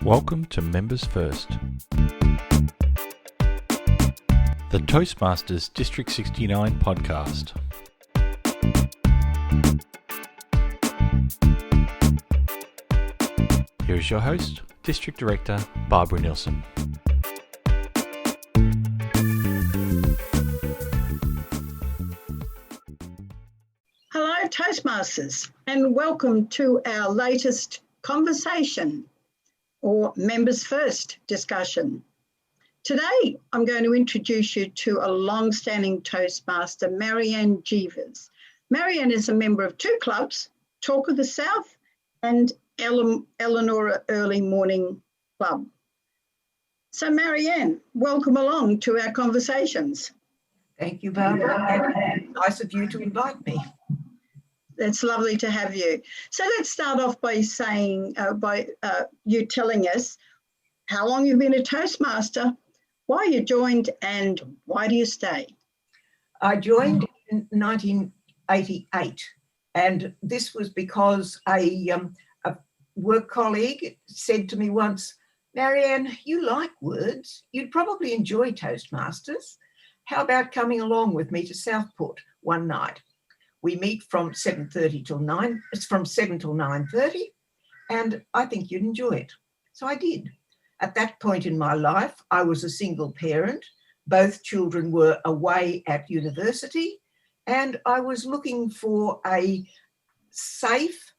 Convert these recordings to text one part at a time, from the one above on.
Welcome to Members First, the Toastmasters District 69 podcast. Here is your host, District Director Barbara Nielsen. Hello Toastmasters, and welcome to our latest conversation or Members First discussion. Today I'm going to introduce you to a long-standing Toastmaster, Marianne Gevers. Marianne is a member of two clubs, Talk of the South and Eleanor Early Morning Club. So Marianne, welcome along to our conversations. Thank you, Barbara, and nice of you to invite me. It's lovely to have you. So let's start off by saying, you telling us how long you've been a Toastmaster, why you joined, and why do you stay? I joined in 1988, and this was because a work colleague said to me once, "Marianne, you like words. You'd probably enjoy Toastmasters. How about coming along with me to Southport one night? We meet from 7:30 till 9. It's from 7 till 9:30, and I think you'd enjoy it." So I did. At that point in my life, I was a single parent. Both children were away at university, and I was looking for a safe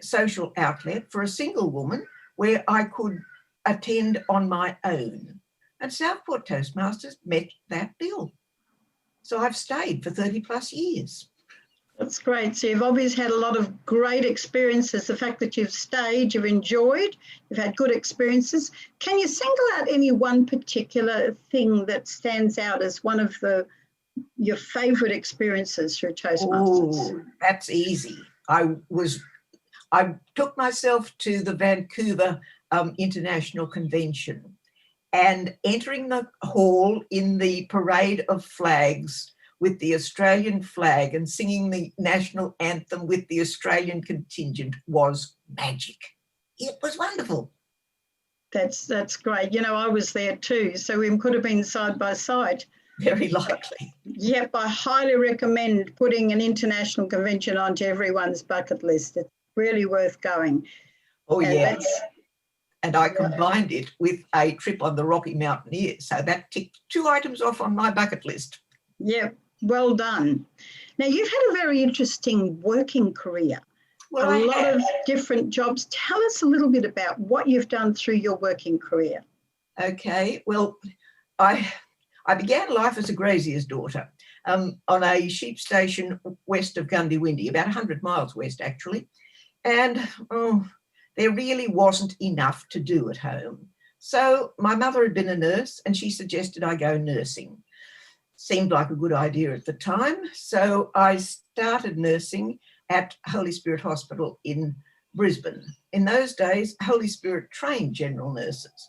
social outlet for a single woman where I could attend on my own. And Southport Toastmasters met that bill. So I've stayed for 30 plus years. That's great. So you've obviously had a lot of great experiences. The fact that you've stayed, you've enjoyed, you've had good experiences. Can you single out any one particular thing that stands out as one of your favourite experiences through Toastmasters? Oh, that's easy. I took myself to the Vancouver International Convention, and entering the hall in the parade of flags with the Australian flag and singing the national anthem with the Australian contingent was magic. It was wonderful. That's great. You know, I was there too, so we could have been side by side. Very likely. Yep, I highly recommend putting an international convention onto everyone's bucket list. It's really worth going. Oh, yeah. And I combined it with a trip on the Rocky Mountaineers. So that ticked 2 items off on my bucket list. Yeah, well done. Now, you've had a very interesting working career. Well, a lot of different jobs. Tell us a little bit about what you've done through your working career. Okay, well, I began life as a grazier's daughter on a sheep station west of Gundywindi, about 100 miles west, actually. And there really wasn't enough to do at home. So my mother had been a nurse and she suggested I go nursing. Seemed like a good idea at the time. So I started nursing at Holy Spirit Hospital in Brisbane. In those days, Holy Spirit trained general nurses,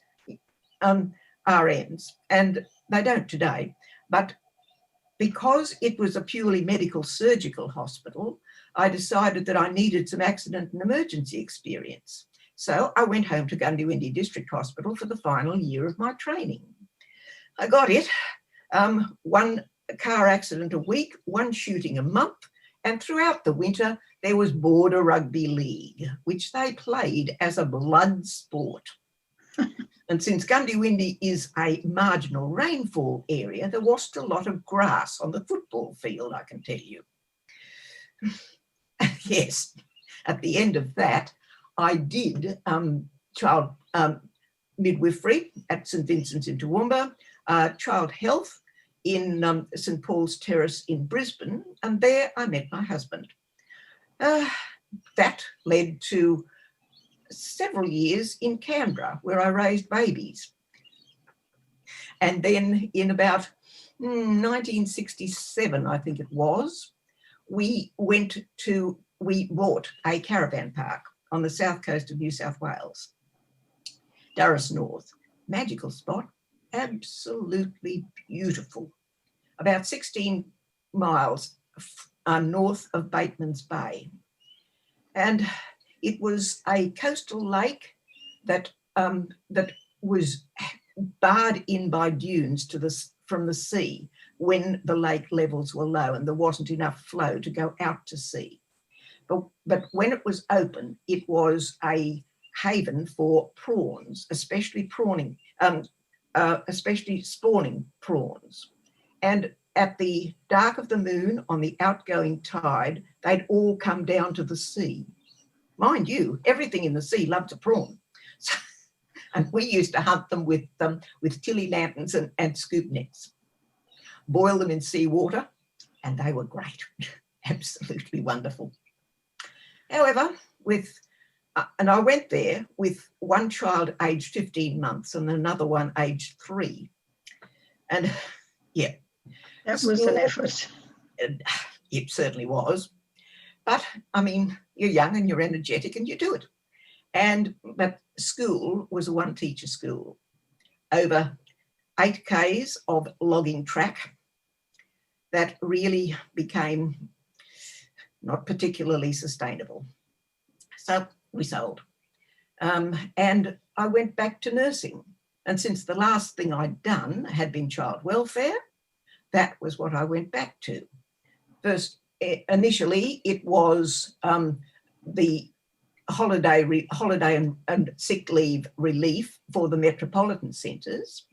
RNs, and they don't today. But because it was a purely medical surgical hospital, I decided that I needed some accident and emergency experience. So I went home to Gundywindi District Hospital for the final year of my training. I got it. 1 car accident a week, 1 shooting a month, and throughout the winter there was Border Rugby League, which they played as a blood sport. And since Gundywindi is a marginal rainfall area, there wasn't a lot of grass on the football field, I can tell you. Yes, at the end of that, I did child midwifery at St Vincent's in Toowoomba, child health in St Paul's Terrace in Brisbane, and there I met my husband. That led to several years in Canberra, where I raised babies. And then in about 1967, I think it was, we bought a caravan park on the south coast of New South Wales, Durras North. Magical spot, absolutely beautiful. About 16 miles north of Bateman's Bay. And it was a coastal lake that was barred in by dunes from the sea when the lake levels were low and there wasn't enough flow to go out to sea. But when it was open, it was a haven for prawns, especially spawning prawns. And at the dark of the moon on the outgoing tide, they'd all come down to the sea. Mind you, everything in the sea loved a prawn. So, and we used to hunt them with tilly lanterns and scoop nets, boil them in seawater, and they were great, absolutely wonderful. However, and I went there with one child aged 15 months and another one aged 3. And yeah. That was an effort. It certainly was. But, I mean, you're young and you're energetic and you do it. But school was a one-teacher school. Over 8 k's of logging track that really became not particularly sustainable. So we sold. And I went back to nursing. And since the last thing I'd done had been child welfare, that was what I went back to. First, initially, it was the holiday and sick leave relief for the metropolitan centres.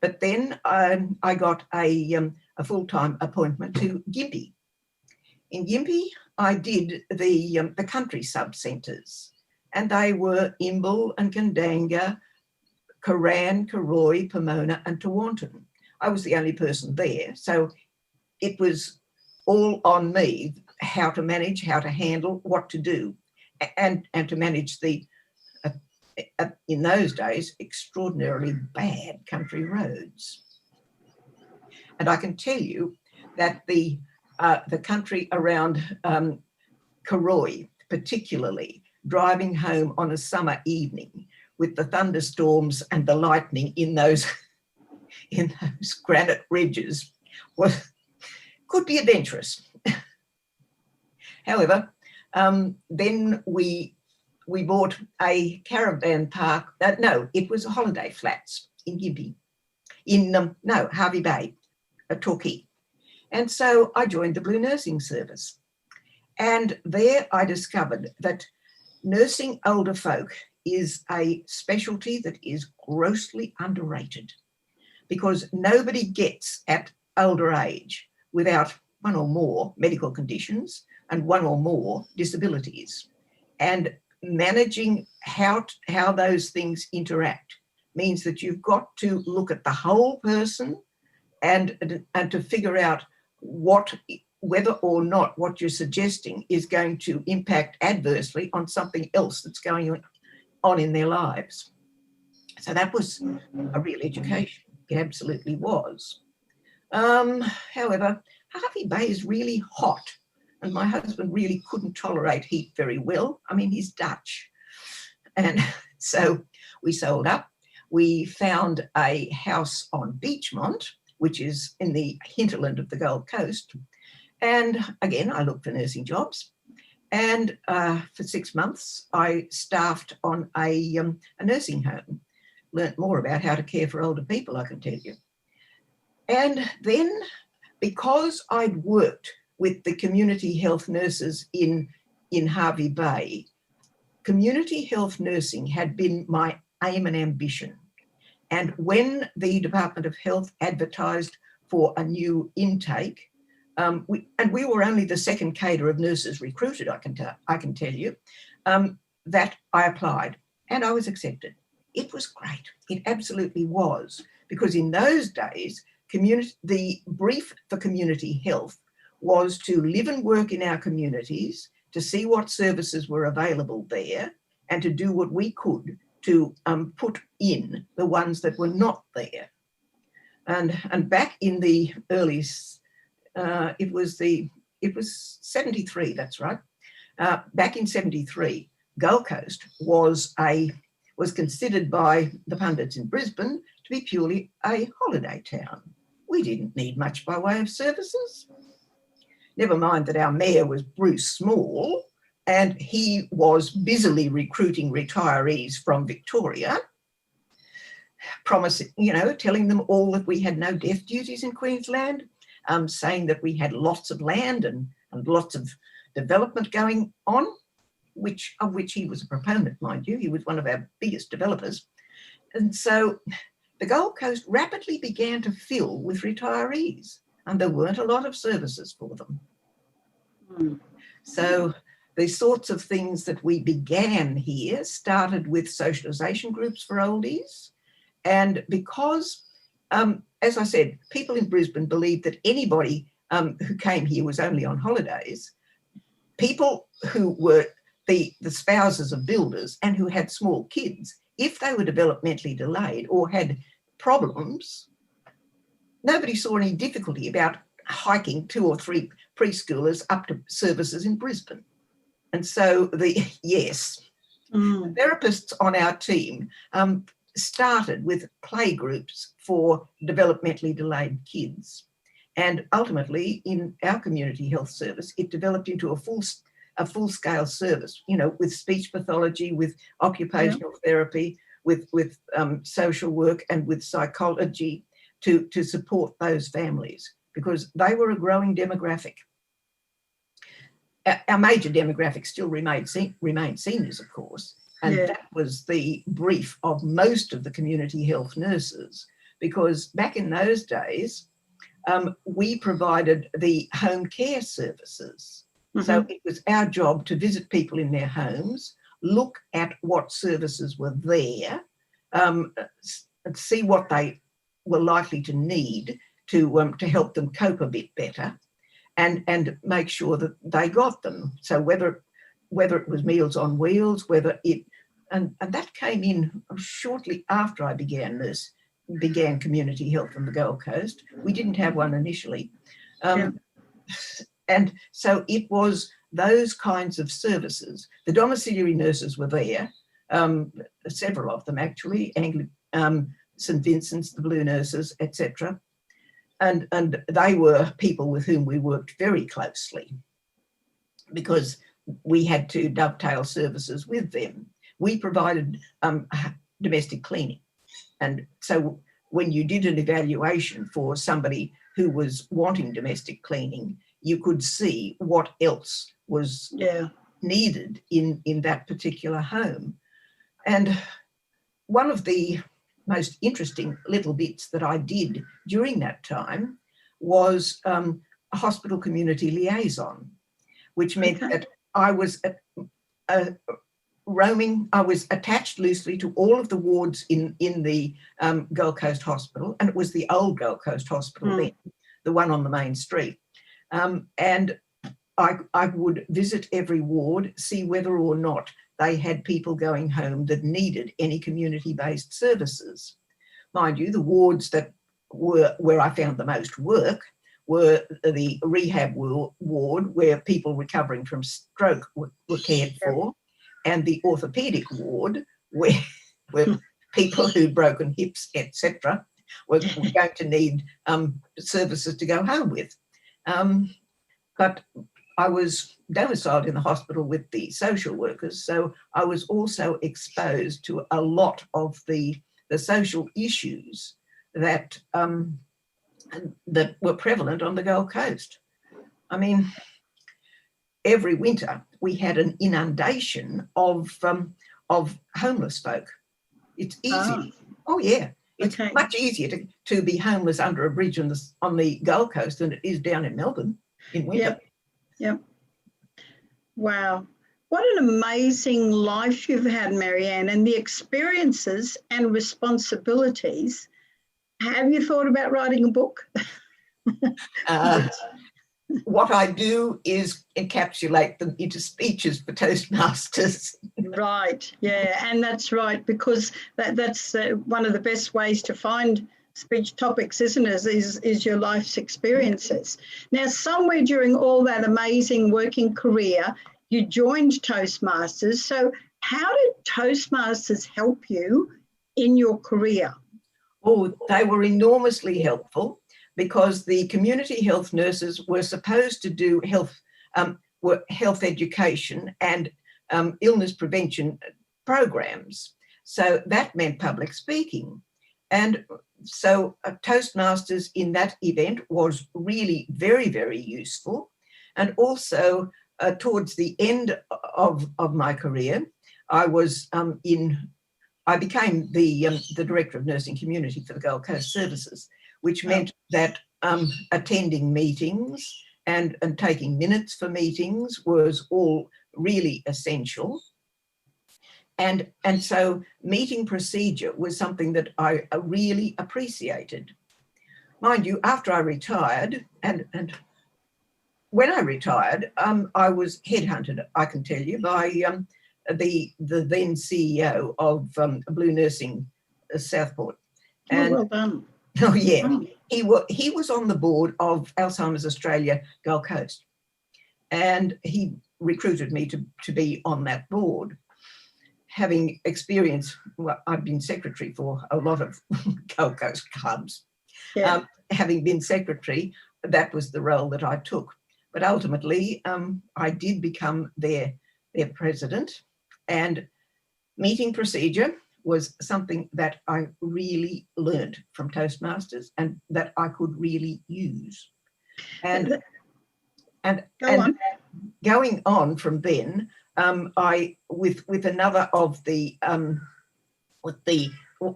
But then I got a full-time appointment to Gympie. In Gympie, I did the country sub-centres, and they were Imbil and Kandanga, Koran, Karoi, Pomona and Tewantin. I was the only person there, so it was all on me how to manage, how to handle, what to do, and to manage the, in those days, extraordinarily bad country roads. And I can tell you that the country around Karoi, particularly, driving home on a summer evening with the thunderstorms and the lightning in those granite ridges could be adventurous. However, then we bought a caravan park. It was a holiday flats in Gympie, Harvey Bay, Torquay. And so I joined the Blue Nursing Service. And there I discovered that nursing older folk is a specialty that is grossly underrated, because nobody gets at older age without one or more medical conditions and one or more disabilities. And managing how those things interact means that you've got to look at the whole person and to figure out whether or not what you're suggesting is going to impact adversely on something else that's going on in their lives. So that was a real education. It absolutely was. However, Harvey Bay is really hot, and my husband really couldn't tolerate heat very well. I mean, he's Dutch. And so we sold up. We found a house on Beachmont, which is in the hinterland of the Gold Coast. And again, I looked for nursing jobs. And for 6 months, I staffed on a nursing home. Learnt more about how to care for older people, I can tell you. And then, because I'd worked with the community health nurses in Harvey Bay, community health nursing had been my aim and ambition. And when the Department of Health advertised for a new intake, we were only the second cadre of nurses recruited, I can tell you, that I applied and I was accepted. It was great. It absolutely was, because in those days, the brief for community health was to live and work in our communities, to see what services were available there, and to do what we could to put in the ones that were not there. And back in the early, it was 73, that's right. Back in 73, Gold Coast was considered by the pundits in Brisbane to be purely a holiday town. We didn't need much by way of services. Never mind that our mayor was Bruce Small, And he was busily recruiting retirees from Victoria, promising, telling them all that we had no death duties in Queensland, saying that we had lots of land and lots of development going on, of which he was a proponent, mind you. He was one of our biggest developers. And so the Gold Coast rapidly began to fill with retirees, and there weren't a lot of services for them. So the sorts of things that we began here started with socialisation groups for oldies. And because, as I said, people in Brisbane believed that anybody who came here was only on holidays, people who were the spouses of builders and who had small kids, if they were developmentally delayed or had problems, nobody saw any difficulty about hiking 2 or 3 preschoolers up to services in Brisbane. And so the therapists on our team started with play groups for developmentally delayed kids. And ultimately, in our community health service, it developed into a full-scale service, with speech pathology, with occupational therapy, with social work and with psychology to support those families, because they were a growing demographic. Our major demographic still remained seniors, of course, and that was the brief of most of the community health nurses, because back in those days, we provided the home care services. So it was our job to visit people in their homes, look at what services were there, see what they were likely to need to help them cope a bit better, and make sure that they got them. So whether it was Meals on Wheels, and that came in shortly after I began community health on the Gold Coast. We didn't have one initially. And so it was those kinds of services. The domiciliary nurses were there, several of them actually, St Vincent's, the Blue Nurses, etc. And they were people with whom we worked very closely because we had to dovetail services with them. We provided domestic cleaning. And so when you did an evaluation for somebody who was wanting domestic cleaning, you could see what else was needed in that particular home. And one of the most interesting little bits that I did during that time was a hospital community liaison, which meant that I was roaming. I was attached loosely to all of the wards in the Gold Coast Hospital, and it was the old Gold Coast Hospital then, the one on the main street. And I would visit every ward, see whether or not they had people going home that needed any community-based services. Mind you, the wards that were where I found the most work were the rehab ward, where people recovering from stroke were cared for, and the orthopaedic ward, where people who'd broken hips, etc., were going to need services to go home with. But I was domiciled in the hospital with the social workers, so I was also exposed to a lot of the social issues that were prevalent on the Gold Coast. I mean, every winter we had an inundation of homeless folk. It's easy. Oh yeah, it's much easier to be homeless under a bridge on the Gold Coast than it is down in Melbourne in winter. Yep. Wow. What an amazing life you've had, Marianne, and the experiences and responsibilities. Have you thought about writing a book? What I do is encapsulate them into speeches for Toastmasters. Right, yeah, and that's right, because that's one of the best ways to find speech topics, isn't it, is your life's experiences. Now, somewhere during all that amazing working career, you joined Toastmasters. So how did Toastmasters help you in your career? Oh, they were enormously helpful, because the community health nurses were supposed to do health were health education and illness prevention programs. So that meant public speaking. And so Toastmasters in that event was really very, very useful. And also towards the end of my career, I became the Director of Nursing Community for the Gold Coast Services, which meant that attending meetings and taking minutes for meetings was all really essential. And so meeting procedure was something that I really appreciated. Mind you, after I retired, and when I retired, I was headhunted, I can tell you, by the then CEO of Blue Nursing Southport. And, well done. Oh, yeah. He was on the board of Alzheimer's Australia Gold Coast. And he recruited me to be on that board. Having experience, well, I've been secretary for a lot of Gold Coast clubs. Yeah. Having been secretary, that was the role that I took. But ultimately, I did become their president, and meeting procedure was something that I really learned from Toastmasters and that I could really use. And going on from then, I with another of the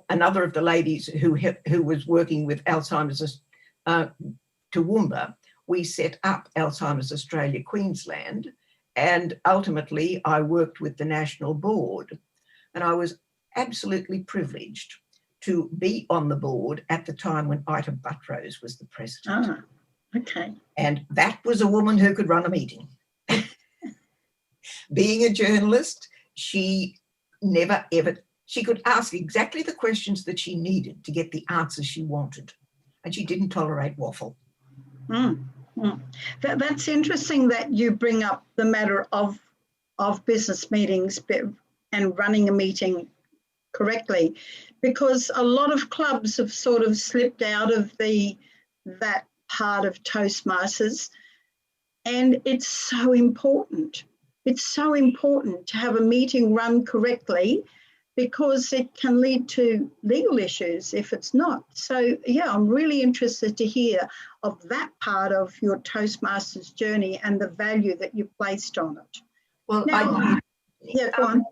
another of the ladies who was working with Alzheimer's Toowoomba, we set up Alzheimer's Australia Queensland, and ultimately I worked with the national board, and I was absolutely privileged to be on the board at the time when Ita Buttrose was the president. Ah, okay. And that was a woman who could run a meeting. Being a journalist, she never ever, she could ask exactly the questions that she needed to get the answers she wanted, and she didn't tolerate waffle. That's interesting that you bring up the matter of business meetings and running a meeting correctly, because a lot of clubs have sort of slipped out of that part of Toastmasters, and it's so important. It's so important to have a meeting run correctly, because it can lead to legal issues if it's not. So, yeah, I'm really interested to hear of that part of your Toastmasters journey and the value that you placed on it. Well, now, go on.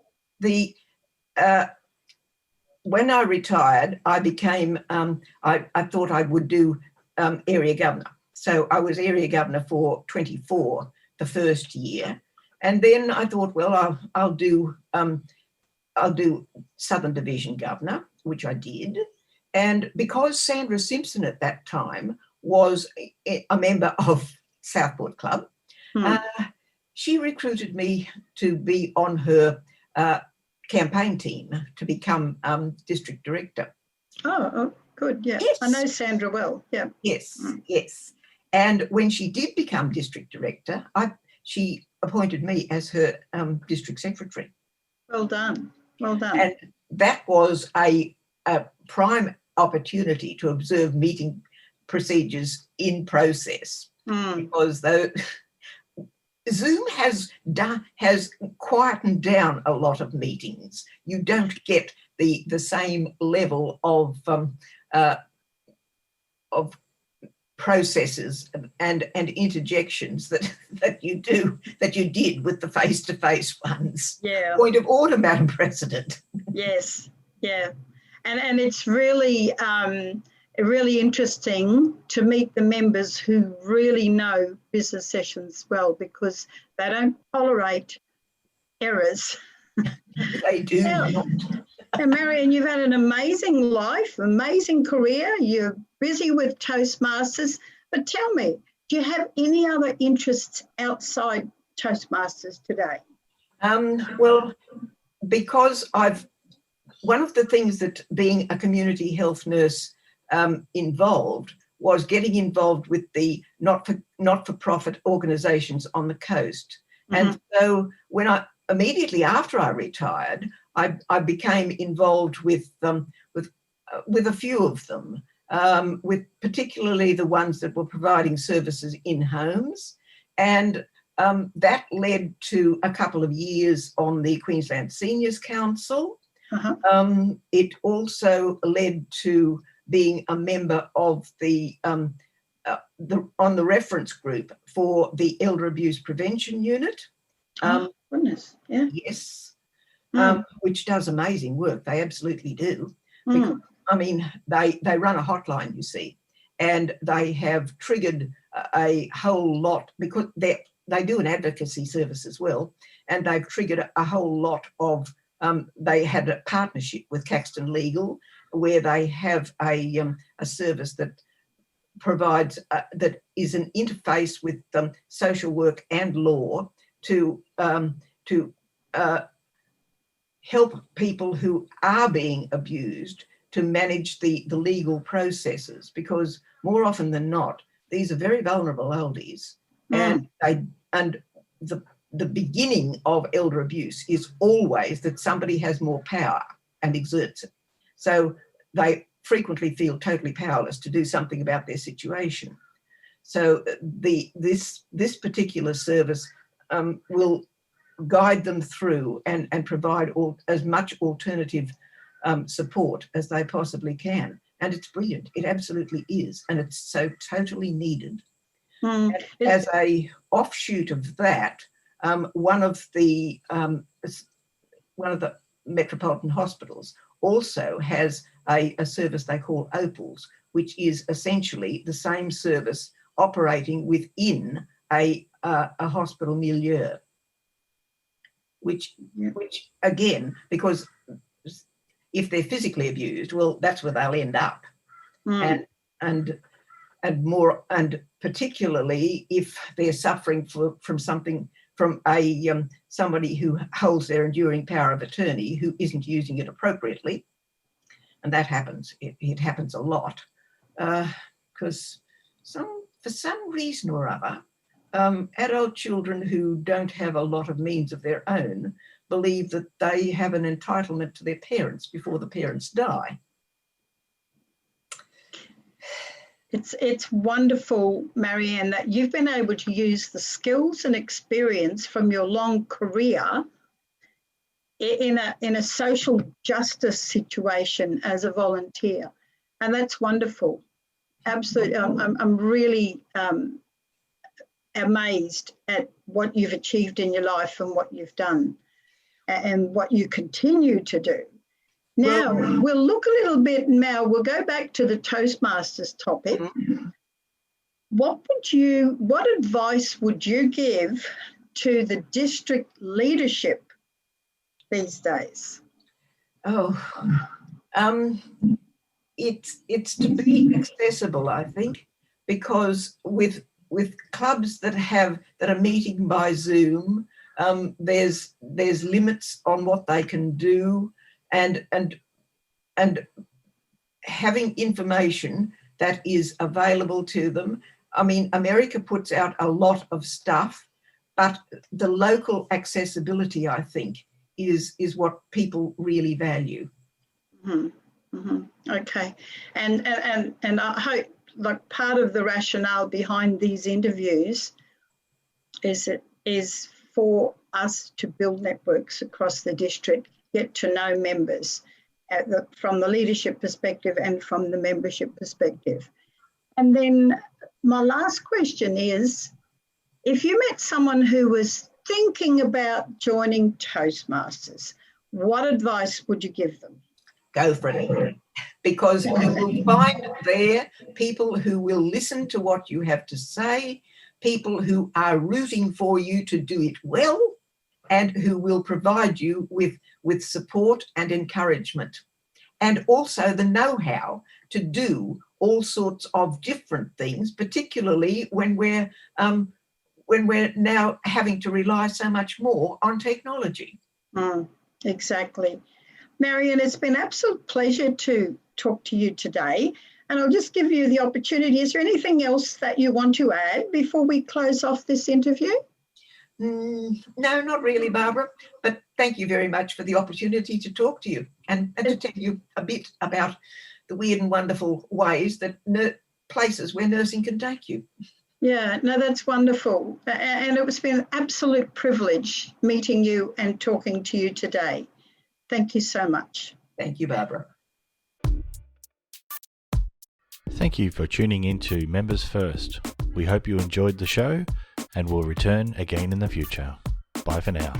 When I retired, I became, I thought I would do area governor. So I was area governor for 24 the first year. And then I thought, well, I'll do Southern Division governor, which I did. And because Sandra Simpson at that time was a member of Southport Club, she recruited me to be on her campaign team to become district director. Oh, good, yeah. Yes. I know Sandra well, yeah. Yes, yes. And when she did become district director, she appointed me as her district secretary. Well done, well done. And that was a prime opportunity to observe meeting procedures in process, because Zoom has quietened down a lot of meetings. You don't get the same level of processes and interjections that you did with the face-to-face ones. Yeah. Point of order, Madam President. Yes, yeah. And it's really really interesting to meet the members who really know business sessions well, because they don't tolerate errors. They do not. And Marianne, you've had an amazing life, amazing career. You're busy with Toastmasters. But tell me, do you have any other interests outside Toastmasters today? Well, because one of the things that being a community health nurse involved was getting involved with the not-for-profit organisations on the coast. And so immediately after I retired, I became involved with a few of them, with particularly the ones that were providing services in homes. And that led to a couple of years on the Queensland Seniors Council. It also led to being a member of on the reference group for the Elder Abuse Prevention Unit. Goodness, yeah. Yes, which does amazing work. They absolutely do. Because, I mean, they run a hotline, you see, and they have triggered a whole lot, because they do an advocacy service as well, and they've triggered a whole lot of, they had a partnership with Caxton Legal, where they have a service that provides, that is an interface with social work and law to help people who are being abused to manage the legal processes, because more often than not, these are very vulnerable oldies, and the beginning of elder abuse is always that somebody has more power and exerts it. So they frequently feel totally powerless to do something about their situation. So this particular service will guide them through and provide as much alternative support as they possibly can. And it's brilliant. It absolutely is. And it's so totally needed. As a offshoot of that, one of the metropolitan hospitals also has a service they call Opals, which is essentially the same service operating within a hospital milieu. Which again, because if they're physically abused, well, that's where they'll end up, and particularly if they're suffering from something, from somebody who holds their enduring power of attorney who isn't using it appropriately, and that happens. It happens a lot, because for some reason or other, adult children who don't have a lot of means of their own believe that they have an entitlement to their parents before the parents die. It's wonderful, Marianne, that you've been able to use the skills and experience from your long career in a social justice situation as a volunteer, and that's wonderful. Absolutely, I'm really amazed at what you've achieved in your life and what you've done and what you continue to do. Now, we'll look a little bit now, we'll go back to the Toastmasters topic. What advice would you give to the district leadership these days? It's to be accessible, I think, because with clubs that are meeting by Zoom, there's limits on what they can do, and having information that is available to them. I mean, America puts out a lot of stuff, but the local accessibility, I think, is what people really value. Okay, and I hope, like, part of the rationale behind these interviews is for us to build networks across the district, get to know members from the leadership perspective and from the membership perspective. And then my last question is, if you met someone who was thinking about joining Toastmasters, what advice would you give them? Go for it, because you will find there people who will listen to what you have to say, people who are rooting for you to do it well, and who will provide you with support and encouragement, and also the know-how to do all sorts of different things, particularly when we're now having to rely so much more on technology. Exactly. Marianne, it's been an absolute pleasure to talk to you today, and I'll just give you the opportunity. Is there anything else that you want to add before we close off this interview? No, not really, Barbara, but thank you very much for the opportunity to talk to you and to tell you a bit about the weird and wonderful ways that places where nursing can take you. Yeah, no, that's wonderful. And it's been an absolute privilege meeting you and talking to you today. Thank you so much. Thank you, Barbara. Thank you for tuning in to Members First. We hope you enjoyed the show and will return again in the future. Bye for now.